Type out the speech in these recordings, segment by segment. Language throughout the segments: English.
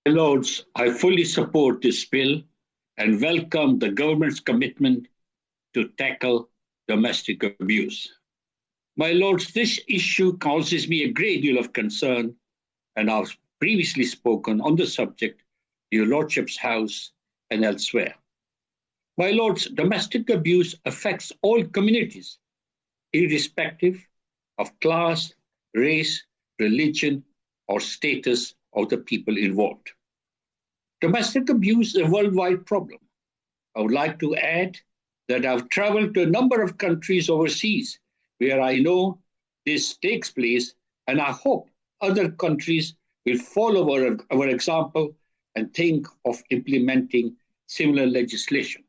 Lords, I fully support this bill and welcome the government's commitment to tackle domestic abuse. My Lords, this issue causes me a great deal of concern, and I've previously spoken on the subject in your Lordship's House and elsewhere. My Lords, domestic abuse affects all communities, irrespective of class, race, religion, or status of the people involved. Domestic abuse is a worldwide problem. I would like to add that I've traveled to a number of countries overseas where I know this takes place, and I hope other countries will follow our example and think of implementing similar legislation.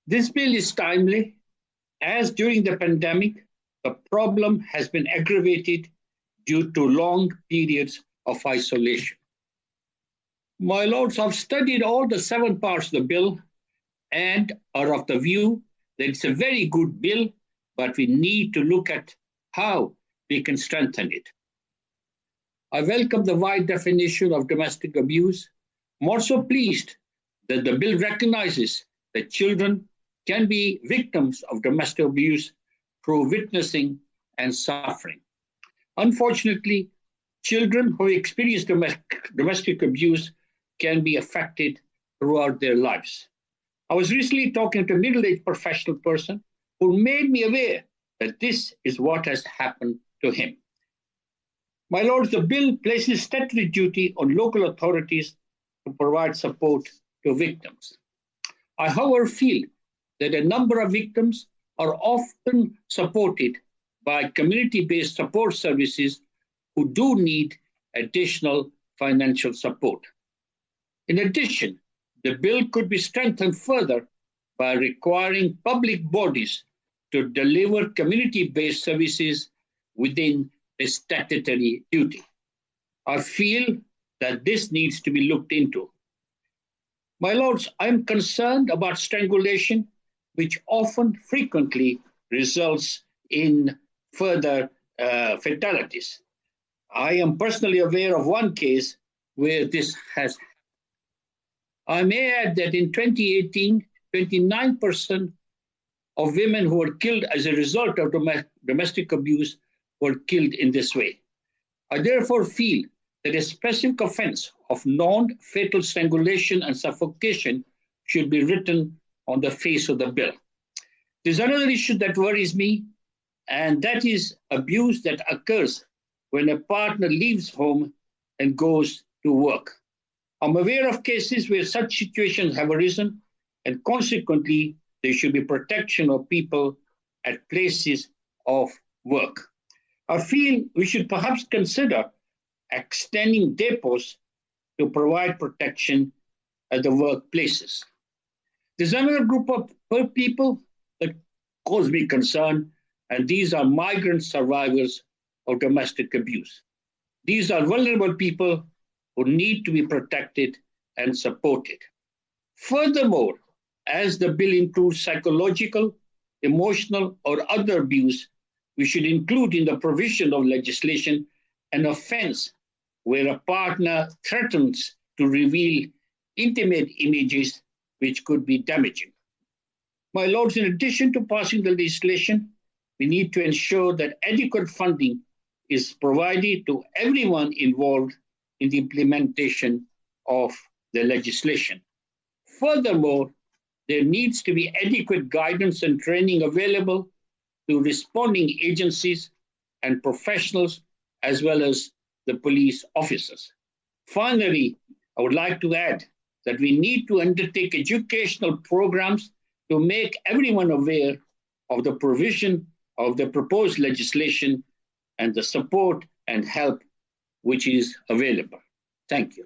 This bill is timely, as during the pandemic, the problem has been aggravated due to long periods of isolation. My Lords, I've studied all the 7 parts of the bill and are of the view that it's a very good bill, but we need to look at how we can strengthen it. I welcome the wide definition of domestic abuse. I'm also pleased that the bill recognizes that children can be victims of domestic abuse through witnessing and suffering. Unfortunately, children who experience domestic abuse can be affected throughout their lives. I was recently talking to a middle-aged professional person who made me aware that this is what has happened to him. My Lords, the bill places statutory duty on local authorities to provide support to victims. I, however, feel that a number of victims are often supported by community-based support services who do need additional financial support. In addition, the bill could be strengthened further by requiring public bodies to deliver community-based services within a statutory duty. I feel that this needs to be looked into. My Lords, I am concerned about strangulation, which frequently results in further fatalities. I am personally aware of one case where this has happened. I may add that in 2018, 29% of women who were killed as a result of domestic abuse were killed in this way. I therefore feel that a specific offense of non-fatal strangulation and suffocation should be written on the face of the bill. There's another issue that worries me, and that is abuse that occurs when a partner leaves home and goes to work. I'm aware of cases where such situations have arisen, and consequently, there should be protection of people at places of work. I feel we should perhaps consider extending depots to provide protection at the workplaces. There's another group of people that cause me concern, and these are migrant survivors of domestic abuse. These are vulnerable people who need to be protected and supported. Furthermore, as the bill includes psychological, emotional, or other abuse, we should include in the provision of legislation an offense where a partner threatens to reveal intimate images which could be damaging. My Lords, in addition to passing the legislation, we need to ensure that adequate funding is provided to everyone involved in the implementation of the legislation. Furthermore, there needs to be adequate guidance and training available to responding agencies and professionals, as well as the police officers. Finally, I would like to add that we need to undertake educational programs to make everyone aware of the provision of the proposed legislation and the support and help which is available. Thank you.